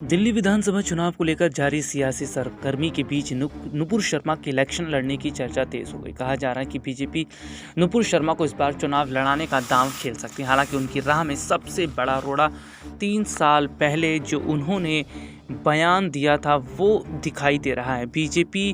दिल्ली विधानसभा चुनाव को लेकर जारी सियासी सरगर्मी के बीच नुपुर शर्मा के इलेक्शन लड़ने की चर्चा तेज हो गई। कहा जा रहा है कि बीजेपी नुपुर शर्मा को इस बार चुनाव लड़ाने का दांव खेल सकती है। हालांकि उनकी राह में सबसे बड़ा रोड़ा 3 साल पहले जो उन्होंने बयान दिया था वो दिखाई दे रहा है। बीजेपी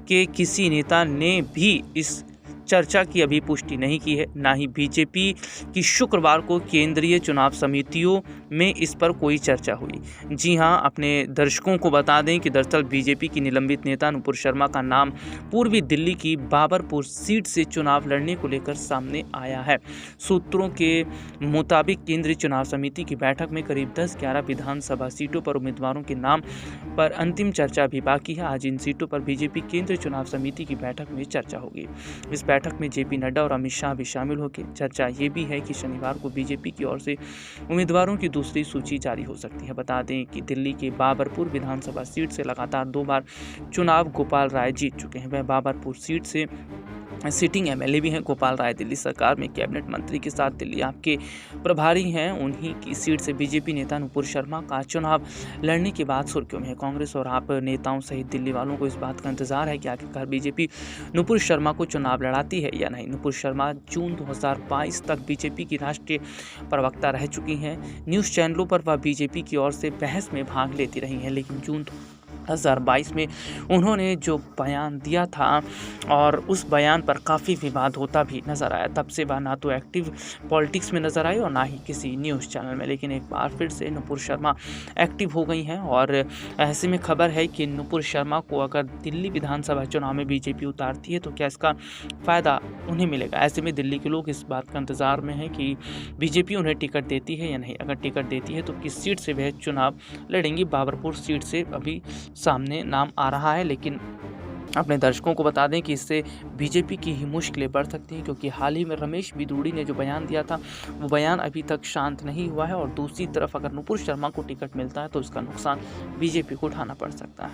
के किसी नेता ने भी इस चर्चा की अभी पुष्टि नहीं की है, ना ही बीजेपी की शुक्रवार को केंद्रीय चुनाव समितियों में इस पर कोई चर्चा हुई। जी हां, अपने दर्शकों को बता दें कि दरअसल बीजेपी की निलंबित नेता नुपुर शर्मा का नाम पूर्वी दिल्ली की बाबरपुर सीट से चुनाव लड़ने को लेकर सामने आया है। सूत्रों के मुताबिक केंद्रीय चुनाव समिति की बैठक में करीब 10-11 विधानसभा सीटों पर उम्मीदवारों के नाम पर अंतिम चर्चा भी बाकी है। आज इन सीटों पर बीजेपी केंद्रीय चुनाव समिति की बैठक में चर्चा होगी। इस बैठक में जेपी नड्डा और अमित शाह भी शामिल होंगे। चर्चा ये भी है कि शनिवार को बीजेपी की ओर से उम्मीदवारों की दूसरी सूची जारी हो सकती है। बता दें कि दिल्ली के बाबरपुर विधानसभा सीट से लगातार 2 बार चुनाव गोपाल राय जीत चुके हैं। वह बाबरपुर सीट से सिटिंग एमएलए भी हैं। गोपाल राय दिल्ली सरकार में कैबिनेट मंत्री के साथ दिल्ली आप के प्रभारी हैं। उन्हीं की सीट से बीजेपी नेता नुपुर शर्मा का चुनाव लड़ने के बाद सुर्खियों में है। कांग्रेस और आप नेताओं सहित दिल्ली वालों को इस बात का इंतजार है कि आखिरकार बीजेपी नुपुर शर्मा को चुनाव लड़ाती है या नहीं। नुपुर शर्मा जून 2022 तक बीजेपी की राष्ट्रीय प्रवक्ता रह चुकी हैं। न्यूज़ चैनलों पर वह बीजेपी की ओर से बहस में भाग लेती रही हैं, लेकिन जून 2022 में उन्होंने जो बयान दिया था और उस बयान पर काफ़ी विवाद होता भी नज़र आया। तब से वह ना तो एक्टिव पॉलिटिक्स में नज़र आई और ना ही किसी न्यूज़ चैनल में। लेकिन एक बार फिर से नुपुर शर्मा एक्टिव हो गई हैं और ऐसे में खबर है कि नुपुर शर्मा को अगर दिल्ली विधानसभा चुनाव में बीजेपी उतारती है तो क्या इसका फ़ायदा उन्हें मिलेगा। ऐसे में दिल्ली के लोग इस बात का इंतज़ार में हैं कि बीजेपी उन्हें टिकट देती है या नहीं। अगर टिकट देती है तो किस सीट से वह चुनाव लड़ेंगी। बाबरपुर सीट से अभी सामने नाम आ रहा है, लेकिन अपने दर्शकों को बता दें कि इससे बीजेपी की ही मुश्किलें बढ़ सकती हैं, क्योंकि हाल ही में रमेश बिधूड़ी ने जो बयान दिया था वो बयान अभी तक शांत नहीं हुआ है और दूसरी तरफ अगर नुपुर शर्मा को टिकट मिलता है तो इसका नुकसान बीजेपी को उठाना पड़ सकता है।